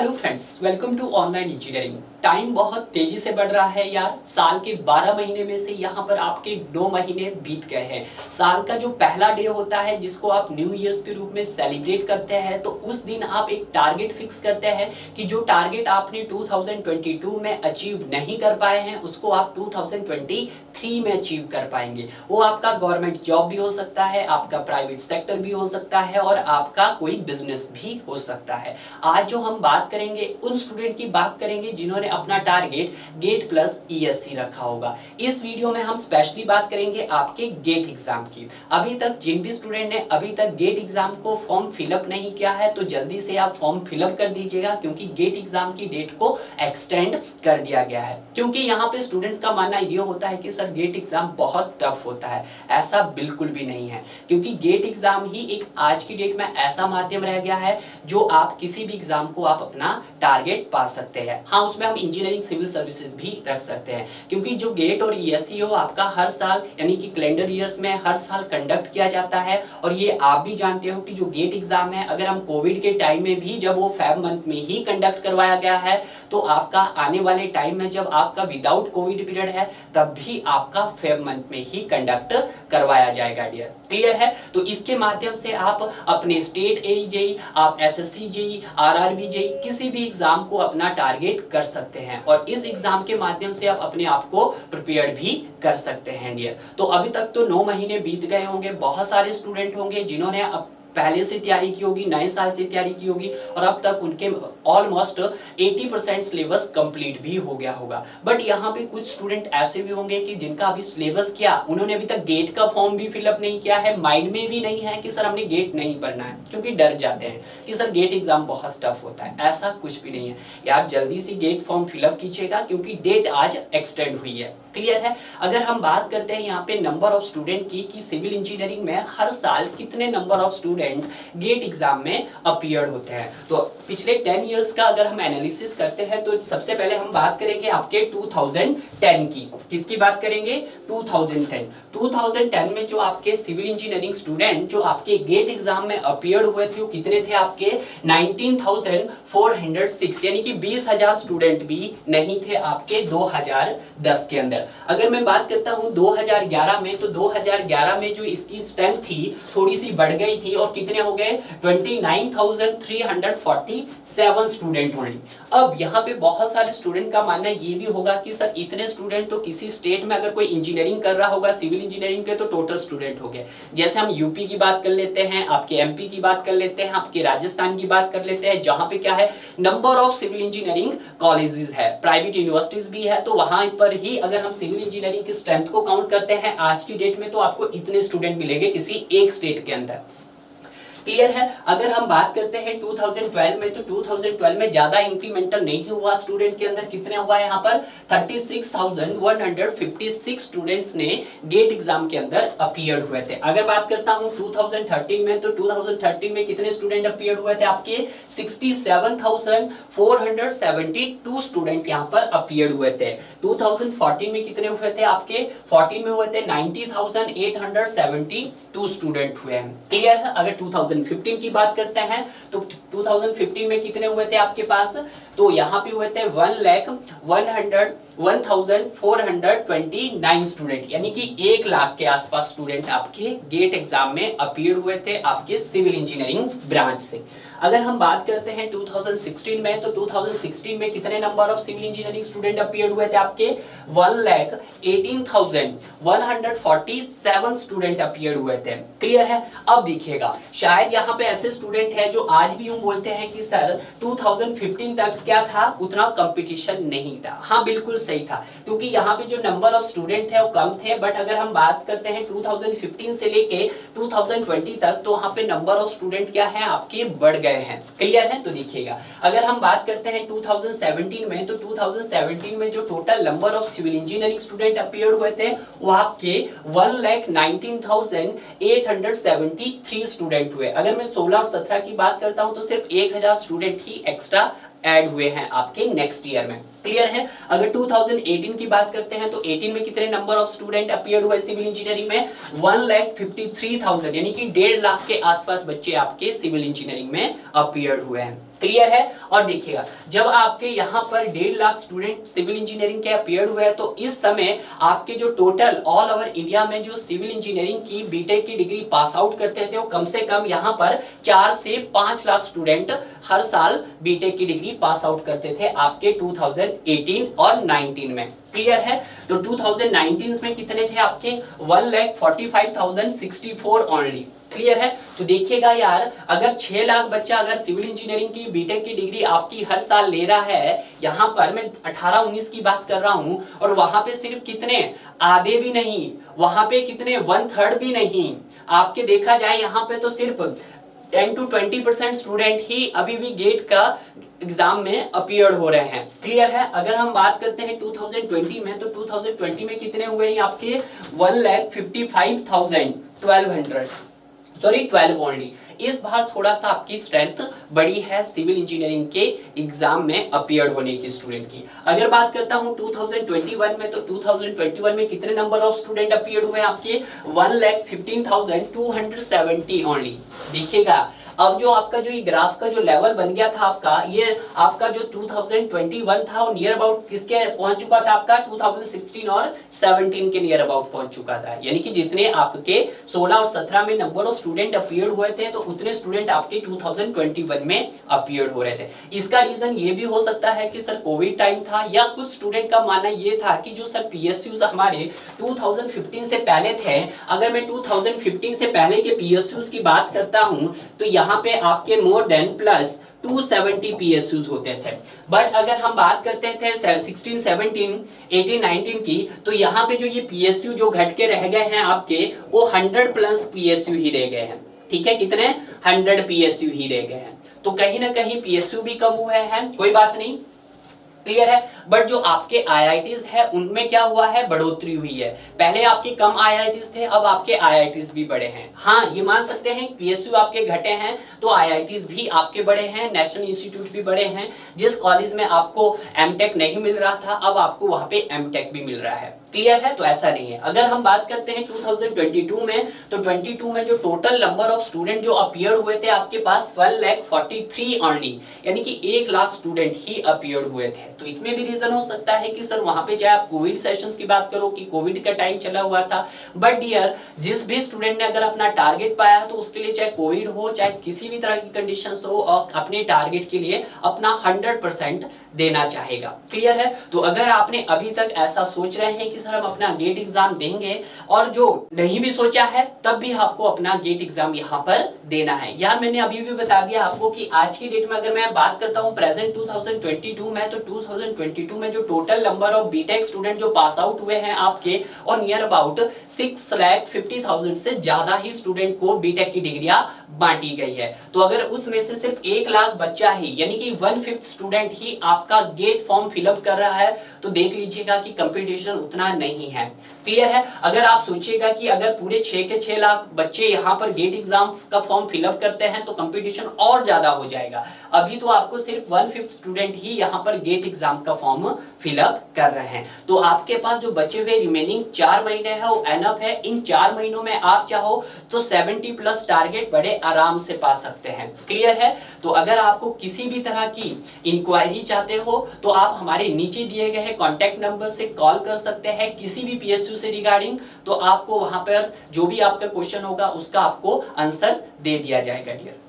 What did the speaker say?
Hello friends, welcome to online engineering. Time बहुत तेजी से बढ़ रहा है यार। साल के 12 महीने में से यहाँ पर आपके 9 महीने बीत गए हैं। साल का जो पहला डे होता है जिसको आप न्यू ईयर्स के रूप में सेलिब्रेट करते हैं, तो उस दिन आप एक टारगेट फिक्स करते हैं कि जो टारगेट आपने 2022 में अचीव नहीं कर पाए हैं उसको आप 2023 में अचीव कर पाएंगे। वो आपका गवर्नमेंट जॉब भी हो सकता है, आपका प्राइवेट सेक्टर भी हो सकता है और आपका कोई बिजनेस भी हो सकता है। आज जो हम बात करेंगे उन स्टूडेंट की बात करेंगे जिन्होंने अपना टारगेट गेट प्लस ईएससी रखा होगा। इस वीडियो में हम स्पेशली बात करेंगे आपके गेट एग्जाम की। अभी तक जिन भी स्टूडेंट ने अभी तक गेट एग्जाम को फॉर्म फिलअप नहीं किया है तो जल्दी से आप फॉर्म फिलअप कर दीजिएगा, क्योंकि गेट एग्जाम की डेट को एक्सटेंड कर दिया गया है। क्योंकि यहाँ पे स्टूडेंट्स का मानना ये होता है कि सर गेट एग्जाम बहुत टफ होता है। ऐसा बिल्कुल भी नहीं है, क्योंकि गेट एग्जाम ही एक आज की डेट में ऐसा माध्यम रह गया है जो आप किसी भी एग्जाम को आप अपना टारगेट पा सकते हैं। हाँ, उसमें हम इंजीनियरिंग सिविल सर्विसेज भी रख सकते हैं, क्योंकि जो गेट और ईएससी हो आपका हर साल यानी कि कैलेंडर ईयर्स में हर साल कंडक्ट किया जाता है। और ये आप भी जानते हो कि जो गेट एग्जाम है, अगर हम कोविड के टाइम में भी जब वो फेब मंथ में ही कंडक्ट करवाया गया है, तो आपका आने वाले टाइम में जब आपका विदाउट कोविड पीरियड है तब भी आपका फेब मंथ में ही कंडक्ट करवाया जाएगा डियर। क्लियर है? तो इसके माध्यम से आप अपने स्टेट एई जेई, आप एसएससी जेई, आरआरबी जेई किसी भी एग्जाम को अपना टारगेट कर सकते हैं और इस एग्जाम के माध्यम से आप अपने आप को प्रिपेयर भी कर सकते हैं डियर। तो अभी तक तो 9 महीने बीत गए होंगे। बहुत सारे स्टूडेंट होंगे जिन्होंने पहले से तैयारी की होगी, नए साल से तैयारी की होगी और अब तक उनके ऑलमोस्ट 80% सिलेबस कंप्लीट भी हो गया होगा। बट यहाँ पे कुछ स्टूडेंट ऐसे भी होंगे कि जिनका अभी सिलेबस क्या, उन्होंने अभी तक गेट का फॉर्म भी फिलअप नहीं किया है, माइंड में भी नहीं है कि सर हमने गेट नहीं पढ़ना है, क्योंकि डर जाते हैं कि सर गेट एग्जाम बहुत टफ होता है। ऐसा कुछ भी नहीं है यार, जल्दी से गेट फॉर्म फिलअप कीजिएगा क्योंकि डेट आज एक्सटेंड हुई है। क्लियर है? अगर हम बात करते हैं यहाँ पे नंबर ऑफ स्टूडेंट की कि सिविल इंजीनियरिंग में हर साल कितने number of student gate exam में अपीयर होते हैं, तो पिछले 10 इयर्स का अगर हम एनालिसिस करते हैं तो सबसे पहले हम बात करेंगे आपके 2010 की। किसकी बात करेंगे? 2010 में जो आपके सिविल इंजीनियरिंग स्टूडेंट जो आपके गेट एग्जाम में अपीयर हुए थे वो कितने थे? आपके 19,406, यानी कि 20,000 स्टूडेंट भी नहीं थे आपके 2010 के अंदर। अगर मैं बात करता हूं 2011 में, तो 2011 में जो इसकी स्ट्रेंथ थी थोड़ी सी बढ़ गई थी और कितने हो गए? 29,347 स्टूडेंट होंगे। अब यहाँ पे बहुत सारे स्टूडेंट का मानना ये भी होगा कि सर इतने स्टूडेंट तो किसी स्टेट में अगर कोई इंजीनियरिंग कर रहा होगा सिविल इंजीनियरिंग के तो टोटल स्टूडेंट हो गए। जैसे हम यूपी की बात कर लेते हैं, आपके एमपी की बात कर लेते हैं, आपके राजस्थान की बात कर लेते हैं, जहां पे क्या है number of civil engineering colleges है, प्राइवेट यूनिवर्सिटीज भी है, तो वहां पर ही अगर हम सिविल इंजीनियरिंग की स्ट्रेंथ को काउंट करते हैं आज की डेट में तो आपको इतने स्टूडेंट मिलेंगे किसी एक स्टेट के अंदर। क्लियर है? अगर हम बात करते हैं 2012 में, तो 2012 में ज्यादा इंक्रीमेंटल नहीं हुआ स्टूडेंट के अंदर। कितने हुआ है यहाँ पर? 36,156 स्टूडेंट्स ने गेट एग्जाम के अंदर अपीयर हुए थे। अगर बात करता हूँ 2013 में, तो 2013 में कितने स्टूडेंट अपीयर हुए थे? आपके 67,472 स्टूडेंट यहाँ पर अपीयर हुए थे। 2014 में कितने हुए थे? आपके 14 में हुए थे 90,872 स्टूडेंट हुए हैं। क्लियर है? अगर 2015 की बात करते हैं तो 2015 में कितने हुए थे आपके पास? तो यहाँ पे हुए थे 1,0429 स्टूडेंट, यानी कि 1 लाख के आसपास स्टूडेंट आपके गेट एग्जाम में अपीयर हुए थे आपके सिविल इंजीनियरिंग ब्रांच से। अगर हम बात करते हैं 2016 में, तो 2016 में कितने number of civil engineering student appear हुए थे? आपके 1,18,147 स्टूडेंट अपीयर हुए थे। क्लियर है? अब देखिएगा, शायद यहाँ पे ऐसे स्टूडेंट हैं जो आज भी यूं बोलते हैं कि सर 2015 तक क्या था, उतना कंपटीशन नहीं था। हाँ, बिल्कुल सही था, क्योंकि यहाँ पे जो नंबर ऑफ स्टूडेंट थे वो कम थे। बट अगर हम बात करते हैं 2015 से लेके 2020 तक, तो वहाँ पे नंबर ऑफ स्टूडेंट क्या है आपके बढ़ गए हैं। क्लियर है? तो देखिएगा, अगर हम बात करते हैं 2017 में, तो 2017 में जो total number of civil engineering student appear हुए थे वो आपके 1,19,873 स्टूडेंट हुए। अगर मैं 16 और 17 की बात करता हूं तो सिर्फ 1,000 स्टूडेंट ही एक्स्ट्रा ऐड हुए हैं आपके नेक्स्ट ईयर में। क्लियर है? अगर 2018 की बात करते हैं तो 18 में कितने नंबर ऑफ स्टूडेंट अपीयर हुए सिविल इंजीनियरिंग में? 1,53,000, यानी कि 1.5 लाख के आसपास बच्चे आपके सिविल इंजीनियरिंग में अपीयर हुए हैं। क्लियर है। और देखिएगा जब आपके यहाँ पर 1.5 लाख स्टूडेंट सिविल इंजीनियरिंग के अपीयर्ड हुए हैं, तो इस समय आपके जो टोटल ऑल ओवर इंडिया में जो सिविल इंजीनियरिंग की बीटेक की डिग्री पास आउट करते थे वो कम से कम यहाँ पर 4 से 5 लाख स्टूडेंट हर साल बीटेक की डिग्री पास आउट करते थे आपके 2018 और 19 में। क्लियर है। तो 2019 में कितने थे आपके 1,45,064 ओनली। क्लियर है। तो देखिएगा यार, अगर 6 लाख बच्चा अगर सिविल इंजीनियरिंग की बीटेक की डिग्री आपकी हर साल ले रहा है, यहाँ पर मैं 18-19 की बात कर रहा हूँ, और वहां पे सिर्फ कितने आधे भी नहीं, वहां पे कितने 1/3 भी नहीं, आपके देखा जाए यहाँ पे तो सिर्फ 10 to 20% स्टूडेंट ही अभी भी गेट का एग्जाम में अपीयर हो रहे हैं। क्लियर है। अगर हम बात करते हैं 2020 में, तो 2020 में कितने हुए हैं आपके 1,55,1200 12 ओनली। इस बार थोड़ा सा आपकी स्ट्रेंथ बड़ी है सिविल इंजीनियरिंग के एग्जाम में अपीयर होने की स्टूडेंट की। अगर बात करता हूं 2021 में, तो 2021 में कितने नंबर ऑफ स्टूडेंट अपीयर हुए आपके 1,15,270 ओनली। देखिएगा अब जो आपका जो ये ग्राफ का जो लेवल बन गया था आपका, ये आपका जो 2021 था वो नियर अबाउट किसके पहुंच चुका था आपका 2016 और 17 के नियर अबाउट पहुंच चुका था। यानी कि जितने आपके 16 और 17 में नंबर ऑफ स्टूडेंट अपीयर हुए थे, तो उतने स्टूडेंट आपके 2021 में अपीयर हो रहे थे। इसका रीजन ये भी हो सकता है कि सर कोविड टाइम था, या कुछ स्टूडेंट का मानना ये था कि जो सर पीएसयूज हमारे 2015 से पहले थे, अगर मैं 2015 से पहले के पीएसयूज की बात करता हूं, तो यहाँ पे आपके मोर देन प्लस 270 पीएसयूज होते थे। बट अगर हम बात करते थे 16, 17, 18, 19 की, तो यहाँ पे जो ये पीएसयू जो घट के रह गए हैं आपके, वो 100 प्लस पीएसयू ही रह गए हैं। ठीक है, कितने 100 पीएसयू ही रह गए हैं। तो कहीं ना कहीं पीएसयू भी कम हुए हैं, कोई बात नहीं। क्लियर है। बट जो आपके आईआईटीज है उनमें क्या हुआ है, बढ़ोतरी हुई है। पहले आपके कम आईआईटीज थे, अब आपके आईआईटीज भी बढ़े हैं। हाँ, ये मान सकते हैं पीएसयू आपके घटे हैं तो आईआईटीज भी आपके बढ़े हैं, नेशनल इंस्टीट्यूट भी बढ़े हैं। जिस कॉलेज में आपको एमटेक नहीं मिल रहा था, अब आपको वहां पे एमटेक भी मिल रहा है। क्लियर है। तो ऐसा नहीं है। अगर हम बात करते हैं 2022 में, तो 22 में जो टोटल नंबर ऑफ स्टूडेंट जो अपीयर हुए थे आपके पास 1,43,000 ओनली, यानी कि 1 लाख स्टूडेंट ही अपीयर हुए थे। तो इसमें भी रीजन हो सकता है कि सर वहां पे चाहे आप कोविड सेशंस की बात करो कि कोविड का टाइम चला हुआ था, बट डियर जिस भी स्टूडेंट ने अगर अपना टारगेट पाया तो उसके लिए चाहे कोविड हो चाहे किसी भी तरह की कंडीशंस हो, और अपने टारगेट के लिए अपना 100% देना चाहेगा। क्लियर है। तो अगर आपने अभी तक ऐसा सोच रहे हैं कि सर हम अपना गेट एग्जाम देंगे, और जो नहीं भी सोचा है तब भी आपको अपना गेट एग्जाम यहाँ पर देना है। यार मैंने अभी भी बता दिया आपको कि आज की डेट में अगर मैं बात करता हूँ प्रेजेंट 2022 में, तो 2022 में जो total number of BTech student जो पास आउट हुए हैं आपके, और नियर अबाउट 6,50,000 से ज्यादा ही स्टूडेंट को बीटेक की डिग्रियां बांटी गई है। तो अगर उसमें से सिर्फ 1 लाख बच्चा ही, यानी कि 1/5 स्टूडेंट ही आपका गेट फॉर्म फिलअप कर रहा है, तो देख लीजिएगा कि कंपटीशन उतना नहीं है। क्लियर है। अगर आप सोचिएगा कि अगर पूरे 6 के 6 लाख बच्चे यहाँ पर गेट एग्जाम का फॉर्म फिलअप करते हैं तो कंपटीशन और ज्यादा हो जाएगा। अभी तो आपको सिर्फ 1/5 स्टूडेंट ही यहाँ पर गेट एग्जाम का फॉर्म फिलअप कर रहे हैं। तो आपके पास जो बचे हुए रिमेनिंग 4 महीने है वो एनफ है। इन 4 महीनों में आप चाहो तो 70 प्लस टारगेट बड़े आराम से पा सकते हैं। क्लियर है। तो अगर आपको किसी भी तरह की इंक्वायरी चाहते हो तो आप हमारे नीचे दिए गए कॉन्टैक्ट नंबर से कॉल कर सकते हैं किसी भी पीएसयू से रिगार्डिंग, तो आपको वहां पर जो भी आपका क्वेश्चन होगा उसका आपको आंसर दे दिया जाएगा डियर।